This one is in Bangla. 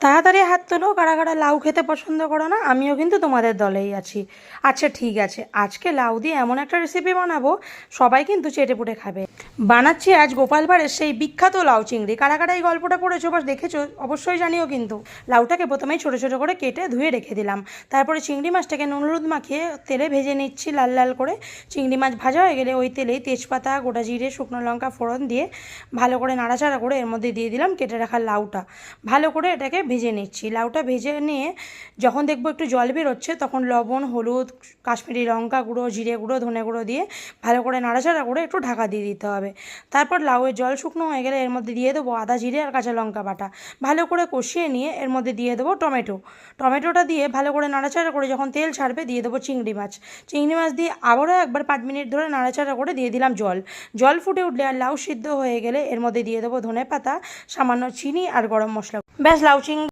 তাড়াতাড়ি হাত তোলো, কারা কারা লাউ খেতে পছন্দ করো না? আমিও কিন্তু তোমাদের দলেই আছি। আচ্ছা ঠিক আছে, আজকে লাউ দিয়ে এমন একটা রেসিপি বানাবো সবাই কিন্তু চেটেপুটে খাবে। বানাচ্ছি আজ গোপাল ভাঁড়ের সেই বিখ্যাত লাউ চিংড়ি। কারা কারা এই গল্পটা পড়েছো বা দেখেছো অবশ্যই জানিও কিন্তু। লাউটাকে প্রথমেই ছোটো ছোটো করে কেটে ধুয়ে রেখে দিলাম। তারপরে চিংড়ি মাছটাকে নুন হলুদ মাখিয়ে তেলে ভেজে নিচ্ছি লাল লাল করে। চিংড়ি মাছ ভাজা হয়ে গেলে ওই তেলেই তেজপাতা, গোটা জিরে, শুকনো লঙ্কা ফোড়ন দিয়ে ভালো করে নাড়াচাড়া করে এর মধ্যে দিয়ে দিলাম কেটে রাখা লাউটা। ভালো করে এটাকে ভেজে নিচ্ছি। লাউটা ভেজে নিয়ে যখন দেখবো একটু জল বেরোচ্ছে তখন লবণ, হলুদ, কাশ্মীরি লঙ্কা গুঁড়ো, জিরে গুঁড়ো, ধনে গুঁড়ো দিয়ে ভালো করে নাড়াচাড়া করে একটু ঢাকা দিয়ে দিতে হবে। তারপর লাউয়ের জল শুকনো হয়ে গেলে এর মধ্যে দিয়ে দেবো আদা, জিরে আর কাঁচা লঙ্কা বাটা। ভালো করে কষিয়ে নিয়ে এর মধ্যে দিয়ে দেবো টমেটোটা দিয়ে ভালো করে নাড়াচাড়া করে যখন তেল ছাড়বে দিয়ে দেবো চিংড়ি মাছ দিয়ে আবারও একবার 5 মিনিট ধরে নাড়াচাড়া করে দিয়ে দিলাম জল ফুটে উঠলে আর লাউ সিদ্ধ হয়ে গেলে এর মধ্যে দিয়ে দেবো ধনে পাতা, সামান্য চিনি আর গরম মশলা। ব্যাস, লাউ চিংড়ি